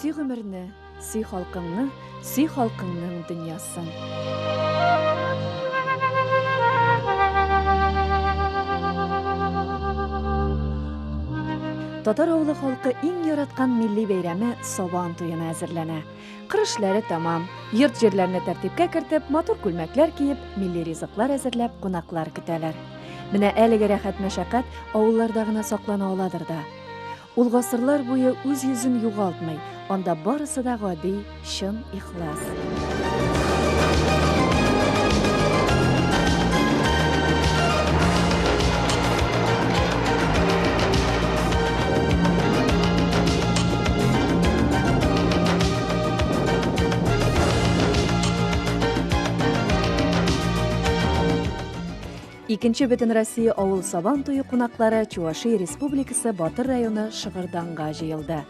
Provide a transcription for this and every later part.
Сүй гомерне, сүй халкыңны, сүй халкыңның дөньясын. Татар авылы халкы иң яраткан милли бәйрәме Сабан туена әзерләнә. Кырышлары тамам, йорт җирләрне тәртипкә кертеп, матур күлмәкләр киеп, милли ризыклар әзерләп, кунаклар көтәләр. Менә әлеге рәхәт мәшәкать авылларда гына саклана аладыр да. Ул гасырлар буе үз йөзен югалтмый, анда барысы да гади, чын ихлас. Икенче бөтен Россия авыл Сабан туе кунаклары Чувашия Республикасы Батыр районы Шыгырданга җыелды.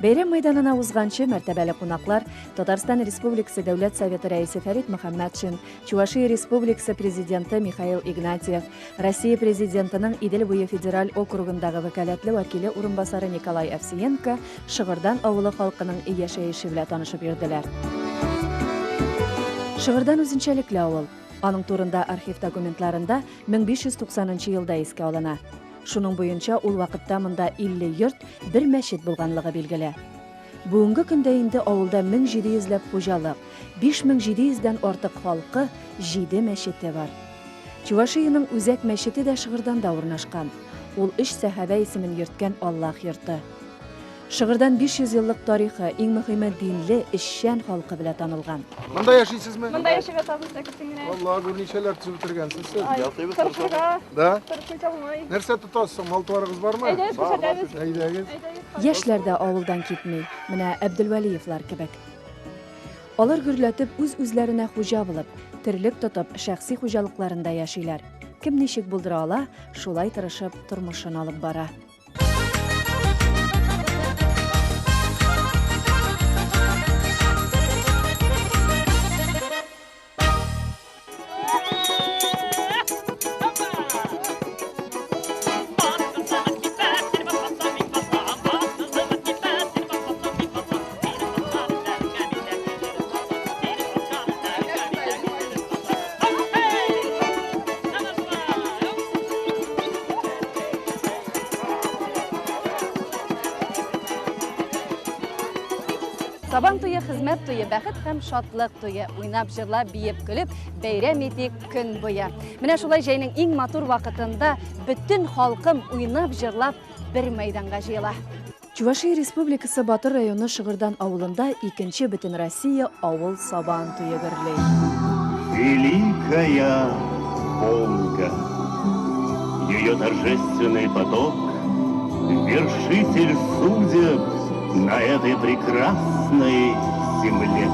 Бәйрәм мәйданына узганчы мәртәбәле кунаклар Татарстан Республикасы Дәүләт Советы рәисе Фәрит Мөхәммәтшин, Чувашия Республикасы президенты Михаил Игнатьев, Россия президентының Идел буе федераль округындагы вәкаләтле вәкиле урынбасары Николай Овсиенко Шыгырдан авылы халкының яшәеше белән танышып йөрделәр. Шыгырдан үзенчәлекле авыл. Аның турында архив документларында 1590 елда искә алына. Шуның буенча ул вакытта монда 50 йорт, бер мәчет булганлыгы билгеле. Бүгенге көндә инде авылда 1700 ләп хуҗалык, 5700-дән артык халкы, 7 мәчете бар. Чувашияның үзәк мәчете дә Шыгырданда урнашкан. Ул 3 сәхабә исемен йөрткән Аллаһ йорты. Шыгырдан 500 еллык тарихы, иң мөһиме динле, эшчән халкы белән танылган. Монда яшисезме? Монда яшәп ятабыз да көтүңне. Алла, берничәләр төзеп бетергәнсез сез. Тырышырга. Да? Тырышырга булмый. Нәрсә тотасыз? Мал-туарыгыз бармы? Әйдәгез, күрсәтәбез. Әйдәгез. Яшьләр дә авылдан китми. Менә Әбделвалиевлар кебек. Алар гөрләтеп үз-үзләренә хуҗа булып, тирлек тотып, шәхси хуҗалыкларында яшиләр. Кем ничек булдыра ала, шулай тырышып тормышын алып бара. Сабан туе, хезмәт туе, бәхет һәм шатлык туе, уйнап җырлап, биеп көлеп, бәйрәм итик көн буе. Менә шулай җәйнең иң матур вакытында бөтен халкым уйнап җырлап бер мәйданга җыела. Чувашия Республикасы Батыр районы Шыгырдан авылында икенче бөтен Россия авыл Сабан туе гөрләй. Великая Волга, ее торжественный поток, вершитель судеб на этой прекрасной земле.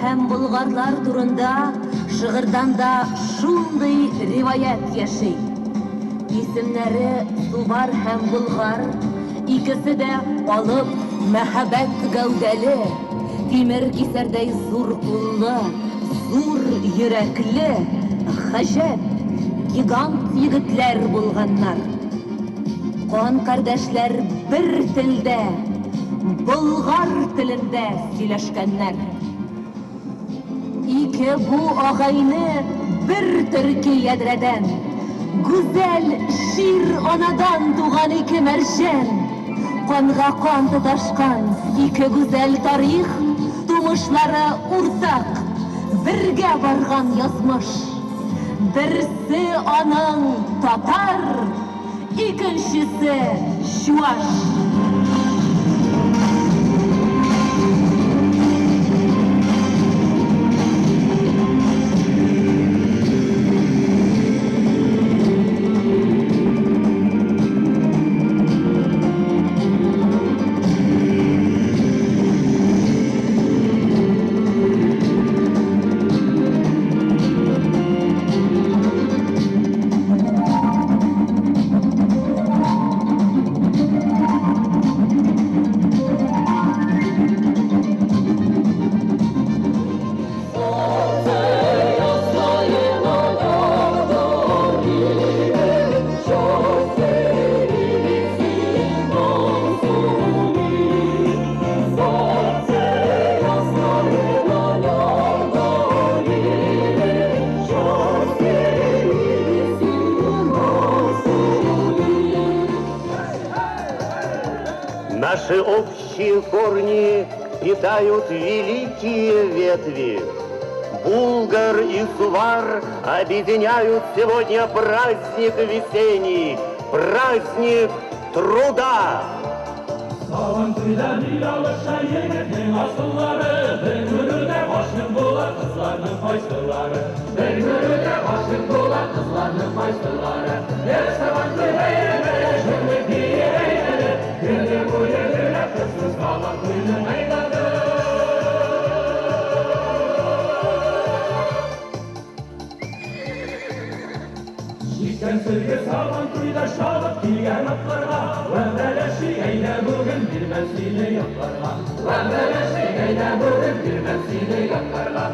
Һәм Болгарлар турында Шыгырданда шундый риваят яши. Исемнәре Субар һәм Болгар, икесе дә алып мәхәббәт гәүдәле, тимер кисәрдәй зур куллы, зур йөрәкле, гаҗәп, гигант егетләр булганнар. Кан кардәшләр бер телдә, Болгар телендә сөйләшкәннәр. Ике бу агайны bir türkü yedreden, güzel şiir anadan tuğan iki merşen, kanğa kan tutaşkan iki güzel tarih, tumuşları urtak, birge bargan yazmış. Birisi anın Tatar, ikincisi Şuvaş. Наши общие корни питают великие ветви. Булгар и Сувар объединяют сегодня праздник весенний, праздник труда. Сабантуйда милалыша егетнең асыллары, бер күрүдә гашык була кызларның кайсылары, бер күрүдә гашык була кызларның кайсылары. Сабантуй бәйрәме, җирле бәйрәме, көне буе генә кызсыз Сабантуйның мәйданы. Җиткән сөлге Сабантуйда шабып килгән атларга, вәгъдәләшик әйдә бүген бирмәм сине якларга, вәгъдәләшик әйдә бүген бирмәм сине якларга.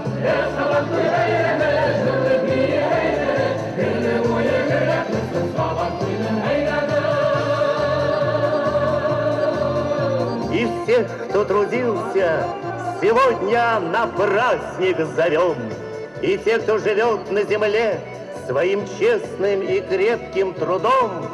Сабантуй бәйрәме, җирле бәйрәме, көне буе генә кызсыз Сабантуйның мәйданы. И всех, кто трудился, сегодня на праздник зовем. И те, кто живет на земле, своим честным и крепким трудом,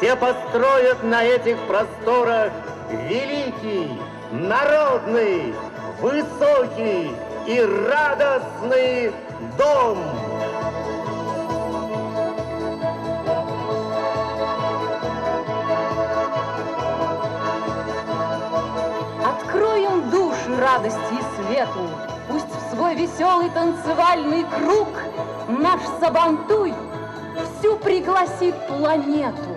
те построят на этих просторах великий, народный, высокий и радостный дом. Откроем души радости и свету, пусть в свой веселый танцевальный круг наш Сабантуй всю пригласит планету.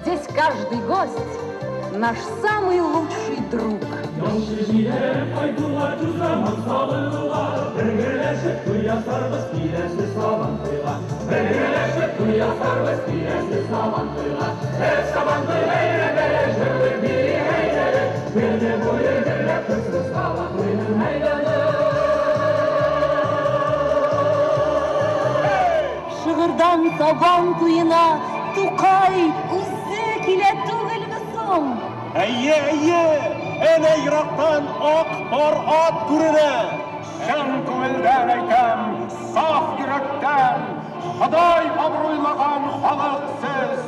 Здесь каждый гость наш самый лучший друг. Шыгырдан Сабантуйына Тукай үзе килә түгелме соң? Әйе, әнә ерактан ак бар ат күренә. Чын күңелдән әйтәм, саф йөрәктән, Ходай абруйлаган халык сез.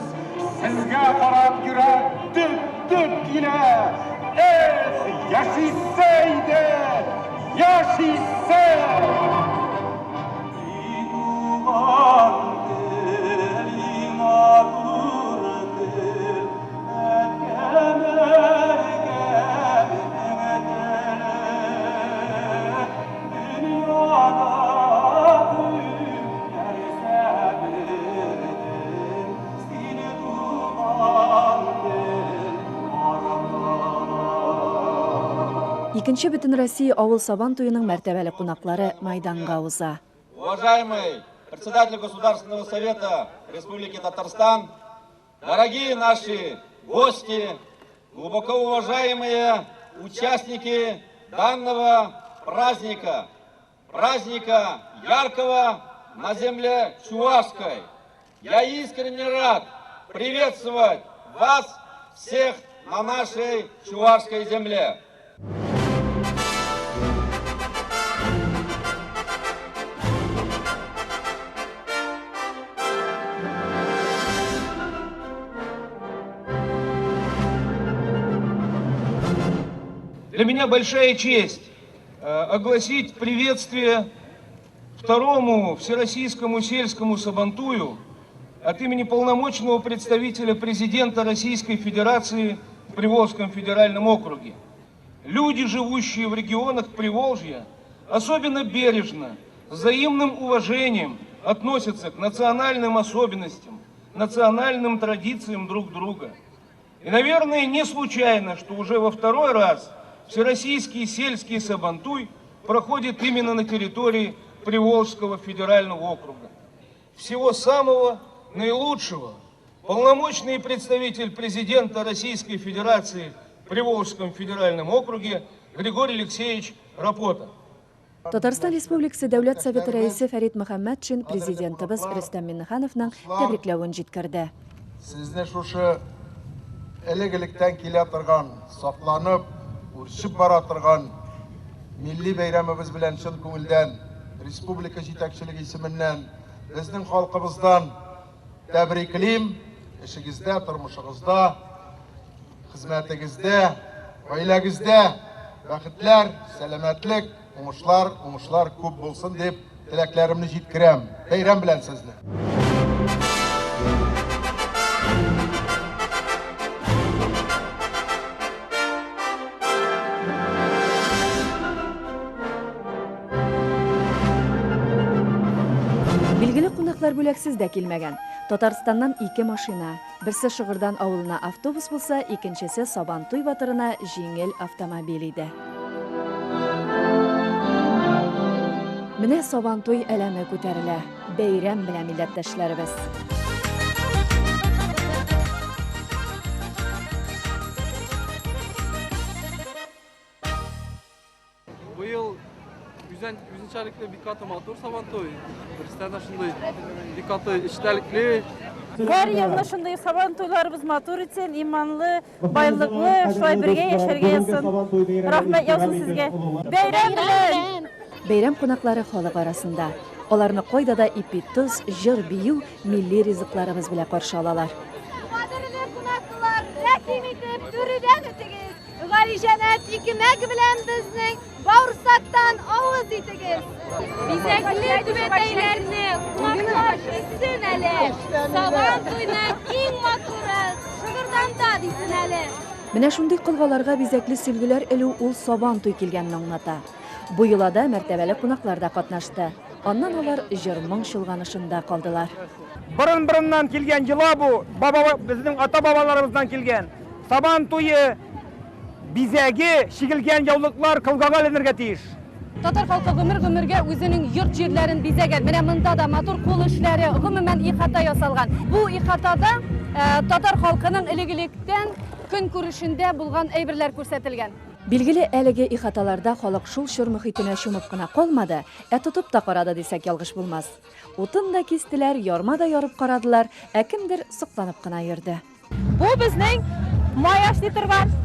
Сезгә карап йөрәк дөп килә. Яшисә иде, яшисә! Икенче бөтен Россия авыл Сабантуйының мәртәбәле кунаклары майданга уза. Уважаемый председатель Государственного совета Республики Татарстан, дорогие наши гости, глубоко уважаемые участники данного праздника, праздника яркого на земле Чувашской. Я искренне рад приветствовать вас всех на нашей Чувашской земле. Для меня большая честь огласить приветствие второму Всероссийскому сельскому сабантую от имени полномочного представителя президента Российской Федерации в Приволжском федеральном округе. Люди, живущие в регионах Приволжья, особенно бережно, с взаимным уважением относятся к национальным особенностям, национальным традициям друг друга. И, наверное, не случайно, что уже во второй раз Всероссийский сельский сабантуй проходит именно на территории Приволжского федерального округа. Всего самого наилучшего полномочный представитель президента Российской Федерации в Приволжском федеральном округе Григорий Алексеевич Рапота. Татарстан Республикасы Дәүләт Советы рәисе Фәрит Мөхәммәтшин президентыбыз Рөстәм Миңнехановның тәбрикләвен җиткерде. Сезне шушы элек-электән килә торган, сакланып, үрчеп бара торган милли бәйрәмебез белән чын күңелдән, республика җитәкчелеге исеменнән, безнең халкыбыздан тәбриклим. Эшегездә, тормышыгызда, хезмәтегездә, гаиләгездә бәхетләр, сәламәтлек, уңышлар күп булсын дип теләкләремне җиткерәм. Бәйрәм белән сезне. Билгеле кунаклар бүләксез дә килмәгән. Татарстаннан 2 машина, берсе Шыгырдан авылына автобус булса, икенчесе Сабантуй батырына җиңел автомобиль иде. Менә Сабантуй әләме күтәрелә. Бәйрәм белән милләттәшләребез. Bu yıl yüzünçəlikli bir katı motor Sabantoy. Birisindən də şunday bir katı işləlikli. Her yılda şunday Sabantoylarımız motor için imanlı, bayılıklı, şulay birge yaşarga yazsın. Rahmet yazsın sizge. Beyram bilen. Бәйрәм кунаклары халык арасында. Аларны кайда да ипи тоз, җыр, бию, милли ризыкларыбыз белән каршы алалар. Кадерле кунаклар, рәхим итеп түридән үтегез. Галижанат икмәк белән безнең бавырсактан авыз итегез. Бизәкле түбәтәйләрне кунаклар исен әле. Сабантуйны иң матуры Шыгырданда дисен әле. Менә шундый кылгаларга бизәкле сөлгеләр элү ул Сабантуй килгәнне аңлата. Бу йолада мәртәбәле кунаклар да катнашты. Аннан алар җыр-моң чолганышында калдылар. Бұрын-бұрыннан келген жыла бу, біздің ата-бабаларымыздан келген. Сабантуйы бизәге шигелгән яулыклар кылгага ленергә тиеш. Татар халкы гомер-гомергә үзенең йорт җирләрен бизәгән. Менә монда да матур кул эшләре, гомумән ихата ясалган. Бу ихатада татар халкының элек-электән көн күрешендә булган әйберләр күрсәтелгән. Билгеле, әлеге ихаталарда халык шул чор мөхитенә чумып кына калмады, тотып та карады дисәк ялгыш булмас. Утын да кистеләр, ярма да ярып карадылар, кемдер сокланып кына йөрде. Bu безнең маяш торган.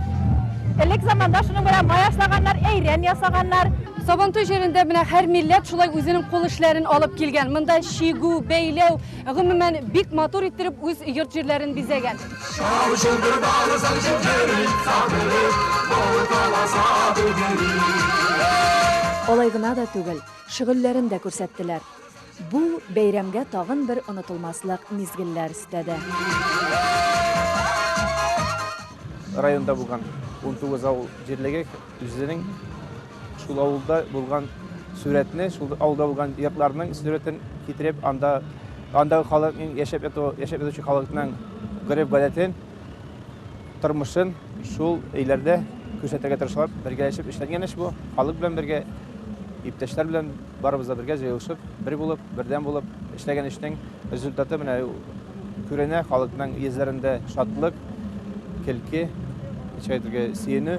Элек заманда шуның белән маяшлаганнар, әйрән ясаганнар. Сабантуй җирендә менә һәр милләт шулай үзенең кул эшләрен алып килгән. Монда чигү, бәйләү, гомумән бик матур иттереп үз йорт җирләрен бизәгән. Алай гына да түгел, шөгыльләрен дә күрсәттеләр. Бу бәйрәмгә тагын бер онытылмаслык мизгелләр өстәде. Районда булган 19 авыл җирлеге үзенең шул авылда булган сүрәтне, шул авылда булган йортларның сүрәтен китереп, андагы халыкның яшәп ятучы халыкның гөреф-гадәтен, тормышын шул өйләрдә күрсәтергә тырышалар. Бергәләшеп эшләнгән эш бу. Халык белән бергә, иптәшләр белән барыбыз да бергә җыелышып, бер булып, бердәм булып эшләгән эшнең результаты менә күренә. Халыкның йөзләрендә шатлык, көлке, әйтергә сөенү.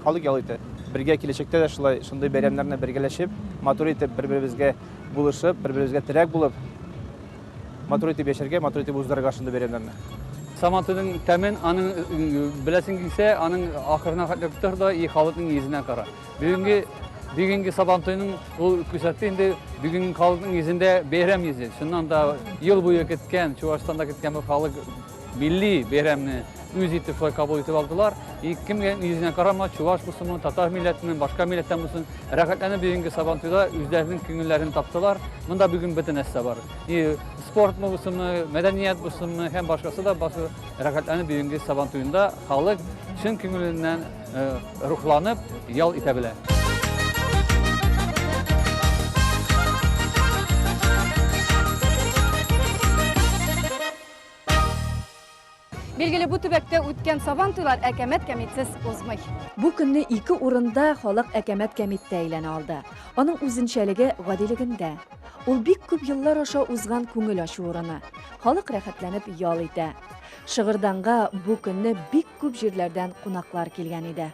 Халык ял итә. Бергә киләчәктә дә шундай бәйрәмнәрне бергәләшеп, матур итеп, бер-беребезгә булышып, бер-беребезгә терәк булып, матур итеп яшәргә, матур итеп уздарга шундай бәйрәмнәрне. Сабантуйның тәмен, аның беләсең килсә, аның ахырына хәтлектер да и халыкның йөзенә кара. Бүгенге Сабантуйның ул күрсәтте инде бүгенге халыкның йөзендә бәйрәм йөзе. Шуннан да ел буе көткән, Чуашстанда көткән бу халык milli beyramni üz itip şolay kabul etip aldılar. Kimge yüzüne karama, Çuvaş bulsun, Tatar milletinin, başka milletten bulsun, rakatlarını bugünkü Sabantuyda üzlerinin küngüllerini taptılar. Bunda bugün bütün esne var. Sport mu bulsun, medeniyet bulsun, hem başkası da rakatlarını bugünkü Sabantuyunda halk çın küngülünden ruhlanıp yol itebilir. Belgili bu tübekte ötken Sabantuylar əkemet kemitsiz ozmay. Bu günni iki urunda halk əkemet kemitdə eylən aldı. Onun üzünçəligi qadiligində. Ol bik küp yıllar aşa uzgan küngül aşuğurunu. Halk rəxətlənib yal idi. Şığırdanğa bu günni bik küp jirlərdən qonaqlar kelgan idi.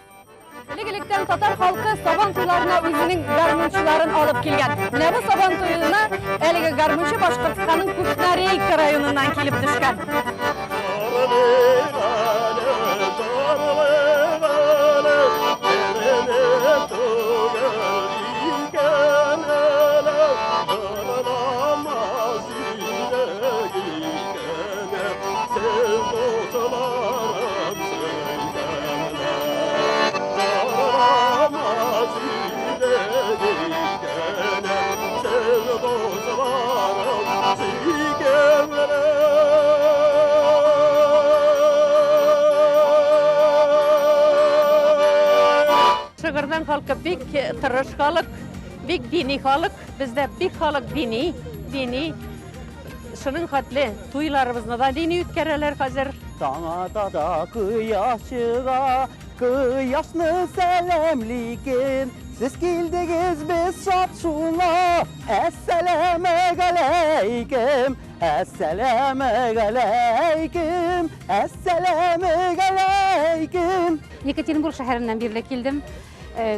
Belgilikten Tatar halkı Sabantuylarına özünün garmunçuların alıp kelgan. Ne bu Sabantuyuna eligi garmunçu Başkırtkanın Kuşnareyka rayonundan kelip düşken. Şığırdan halkı bik tırış halık, bik dini halık, bizde bik halık dini. Şunun hatlı tuylarımızda da dini ütkereler hazır. Dağda da kıyaşığa, kıyaşını selamlikin. Siz geldiniz biz şatşuna, Esselamu aleyküm, Esselamu aleyküm, Esselamu aleyküm. Yekaterinburg şehrinden birle keldim.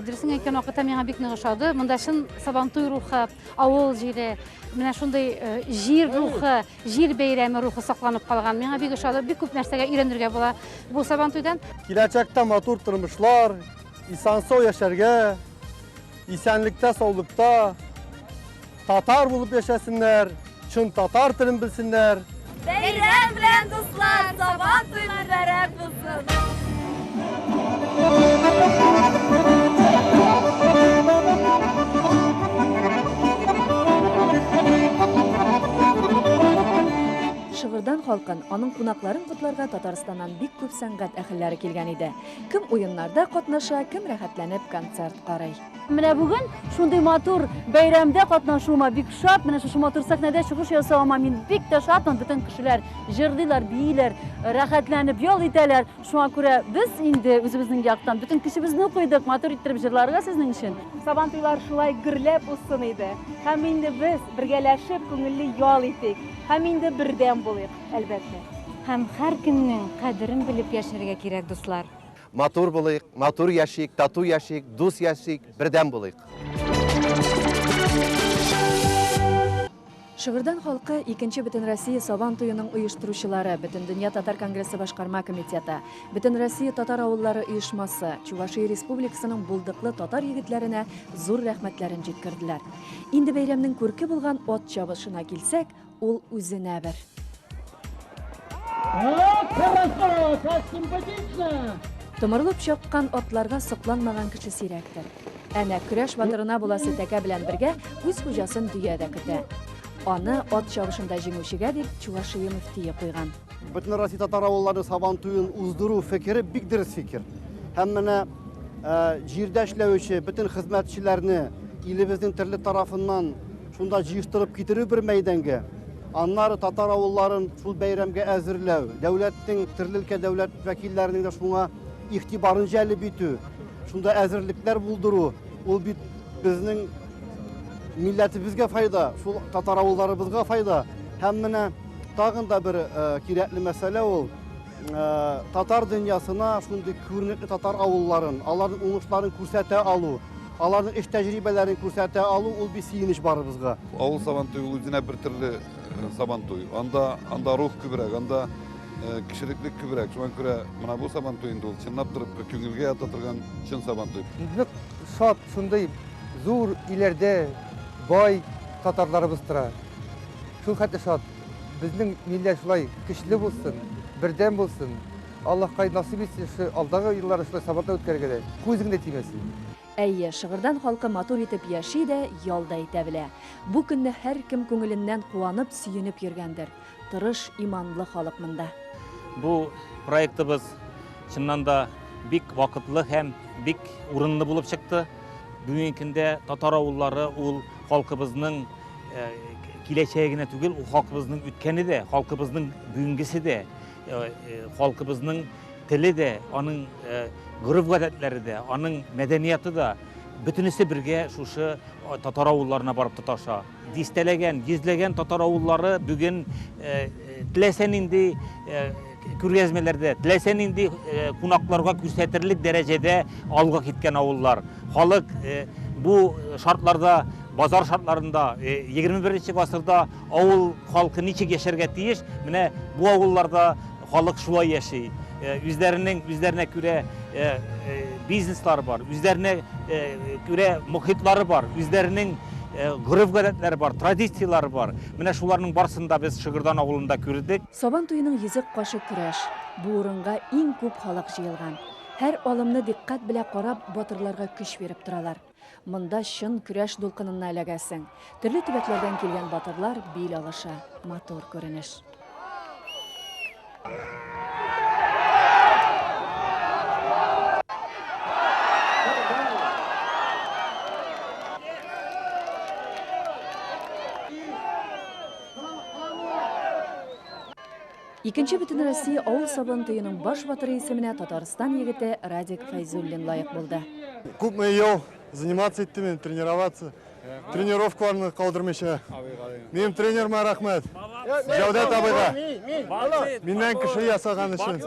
Dürüsün aytgan vaqtda menga bek nig'ishadi. Munda shin Sabantuy ruhi, avul jeri, mana shunday jir ruhi, jir bayrami ruhi saqlanib qolgan. Menga bek yoqadi. Bek ko'p narsaga o'rganirga bo'la bu Sabantuydan. Kelajakda motor turmushlar, isonsoy yasharga, esenlikda, sog'likda Tatar bo'lib yashasınlar, chin Tatar tilini bilsinlar. Bayram bilan do'stlar, Sabantuy muborak bo'lsin. Şığırdan halkın, onun qonaqların qutlarga Tatarstandan bik ko'p san'at ahillari kelgan edi. Kim o'yinlarda qatnasha, kim rahatlанib konsert qaray. Mana bugun shunday motor bayramda qatnashuvma bek shod. Mana shu motor sahnada chiqish yasavman. Men bek tashatman. Butun kishilar jirdilar, biylar, rahatlanib yo'l etalar. Shunga ko'ra biz endi o'zimizning yoqdan butun kishimizni qo'ydik motor ittirib jirlarga sizning uchun. Sabantuylar shulay gurlab o'ssin edi. Ham endi biz birgalashib ko'ngilli yo'l etik. Ham endi birdan bo'laylik, albatta. Ham har kunning qadrini bilib yasharga kerak do'stlar. Motor bo'laylik, motor yashaylik, tatu yashaylik, do'st yashaylik, birdan bo'laylik. Şığırdan halkı 2. Bütün Rossiya Sabantuyuning uyushtiruvchilari, Bütün Dünya Tatar Kongressi Boshqarma komiteti, Bütün Rossiya Tatar avullari uyushmasi, Chuvashiya Respublikasining buldiqli tatar yigitlarine zo'r rahmatlarini yetkirdilar. Endi bayramning ko'rki bo'lgan ot chabishina kelsak, ol o'zina bir. To'mirilib choqqan otlarga soqlanmagan kishi siyrakdir. Ana kurash batirina bo'lasi taka bilan birga o'z xo'jasin duyada kiti. Onu ot chavishida jinguvchiga deb Chuvashiya muftiyi qo'ygan. Bütün Rossiya Tatar avulları Sabantuyun uzduru fikri bik diriz fikir. Hemmene jirde işlevişi, bütün hizmetçilerini ilimizin türlü tarafından şunda jiyiştirip getirip bir meydanga. Anları Tatar avulların şu bayramga әзірлеу, devletin türlü devlet vekillerinin de şuna ihtibarın jeli bitü. Şunda әзірlikler bulduru. Ol bit bizning milletimizge fayda, şu Tatar avullarımızga fayda. Hemmene tağın da bir kirekli mesele ol. Tatar dünyasına şunday körnekli Tatar avulların, onların ulusların kursete alu, onların iş tecrübelerini kursete alu, ol bir siyiniş var bizga. Avul Sabantuy üzerine bir türlü Sabantuy. Anda ruh kübrek, anda kişiliklik kübrek. Şuna göre mana bu Sabantuy'unda ol çınlap durup köngülge yatatırgan çın Sabantuy. Bizlik şat şunday zor ileride boy Tatarlarımız tıra. Şu hatta şat bizning millet şulay kişili bo'lsin, бірден болсын. Аллахқа насip etsin, алдағы yıllar сабанда өткергеде. Көзіңде тимесін. Әйе, Шығырдан халқы матур итеп яши дә, ялда итә белә. Бу көнне һәр кем күңеленнән куанып, сөенеп йөргәндер. Тырыш, иманлы халык монда. Бу проектыбыз чыннан да бик вакытлы һәм бик урынлы булып чыкты. Бүгенге көндә татар авыллары ул халкыбызның киләчәгенә түгел, ул халкыбызның үткәне дә, халкыбызның бүгенгесе дә, халкыбызның теле дә, аның гөреф-гадәтләре дә, аның мәдәнияты да бөтенесе бергә шушы татар авылларына барып тоташа. Дистәләгән, йөзләгән татар авыллары бүген теләсә нинди күргәзмәләрдә, теләсә нинди кунакларга күрсәтерлек дәрәҗәдә алга киткән авыллар. Халык бу шартларда, базар шартларында 21-нче гасырда авыл халкы ничек яшәргә тиеш? Менә бу авылларда халык шулай яши. Үзләренә күрә бизнеслар бар, үзләренә күрә мөхитлары бар, үзләренең гөреф-гадәтләре бар, традициялары бар. Менә шуларның барсында без Шығырдан авылында күрдек. Сабан туйының йөзек кашы көрәш. Бу урынга иң күп халык җыелган. Һәр алымны диккать белән карап, батырларга көч берип торалар. Монда чын көрәш дулкынына эләгәсең. Төрле төбәкләрдән килгән батырлар бил алыша. Матур күренеш. Икенче бөтен Россия авыл сабан туйының баш батыры исеменә Татарстан егете Радик Файзуллин лайык булды. Күпме ел заниматься иттем, тренироваться. Тренировкаларны калдырмыйча. Минем тренерыма рахмәт. Җәүдәт абыйга. Миннән кеше ясаган өчен.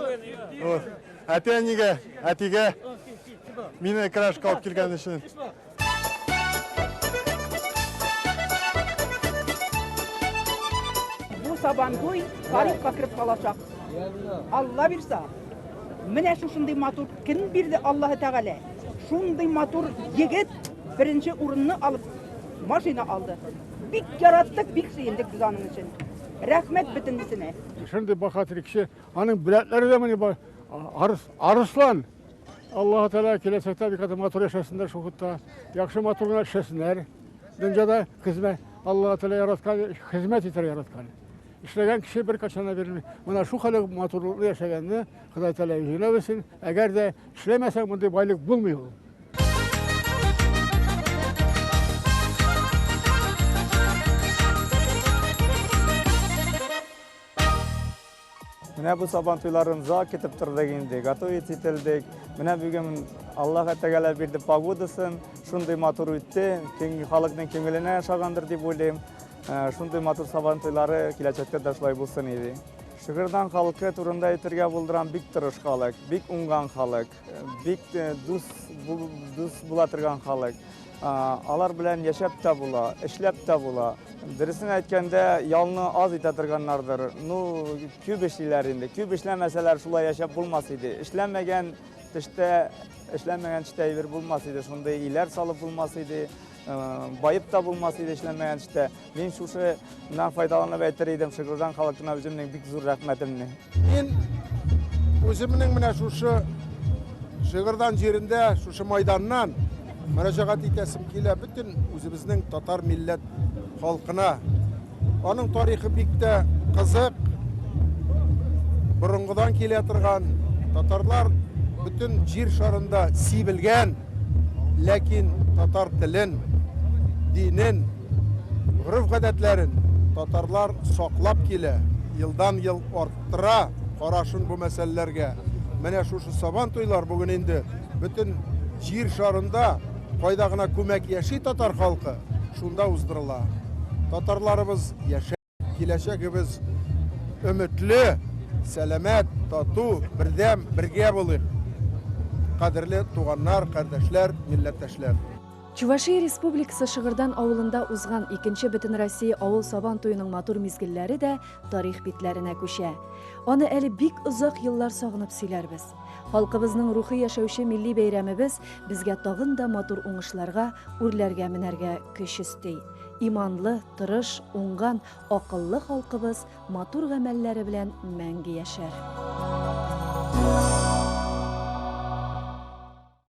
Әтәнигә, әтигә мине крашка алып килгән өчен. Сабантуй тарихка кіріп қалашақ. Алла бирса, менә шушындай матур кім бирде Аллаһы Тәғәлә. Шундай матур егет бірінші урынны алып машина алды. Бик яраттык, бик сөйендік біз аның үшін. Рәхмәт бітіндісіне. Шундай бахатыр кеше, аның біләтләре дә менә арыслан. Аллаһы Тәғәлә киләсәктә бик матур яшәсеннәр шухытта. Яхшы матур гына эшләсеннәр. Дөньяда хезмәт Аллаһы Тәғәлә яраткан, хезмәт итәр яраткан. Эшләгән кеше бер качана бирелми. Менә шу халык матурлык яшәгәнне Ходай Тәгалә җыйнап, әгәр дә эшләмәсәң мондай байлык булмый ул. Менә бу сабан туйларымызга китеп тордык инде, готовить ителдек. Менә бүген Аллаһы Тәгалә бирде погодасын, шундый матур үтте, халыкның күңеленә ошагандыр дип уйлыйм. Шундай матур сабан туйлары киләчәктә дә шулай булсын иде. Шығырдан халкы турында әйтергә булдырам, бик тырыш халык, бик уңган халык, бик дус була торган халык. Алар белән яшәп тә була, эшләп тә була. Дөресен әйткәндә, ялны аз итә торганнардыр. Күп эшлиләр инде. Күп эшләмәсәләр шулай яшәп булмас иде. Эшләмәгән төштә әйбер булмас иде. Шундай иләр салып булмас иде. Байып та булмас иде эшләмәгән эштә. Мин шушыдан файдаланып әйтер идем Шығырдан халкына үземнең бик зур рәхмәтемне. Мин үземнең менә шушы Шығырдан җирендә, шушы майданнан мөрәҗәгать итәсем килә бөтен үзебезнең татар милләт халкына. Аның тарихы бик тә кызык. Борынгыдан килә торган татарлар бөтен җир шарында сибелгән, ләкин татар телен, динен, гөреф-гадәтләрен татарлар саклап килә, елдан-ел арттыра карашын бу мәсьәләләргә. Менә шушы сабан туйлар бүген инде бөтен җир шарында кайда гына күмәк яши татар халкы, шунда уздырыла. Татарларыбыз яшәп, киләчәгебез өметле, сәламәт, тату, бердәм, бергә булыйк. Кадерле туганнар, кардәшләр, милләттәшләр. Чувашия Республикасы Шығырдан авылында узган 2-нче бөтен Россия авыл сабан туйының матур мизгелләре дә тарих битләренә күчә. Аны әле бик озак еллар сагынып сөйләрбез. Халкыбызның рухи яшәүче милли бәйрәмебез безгә тагын да матур уңышларга, үрләргә менәргә көч өсти. иманлы, тырыш, уңган, акыллы халкыбыз матур гамәлләре белән мәңге яшәр.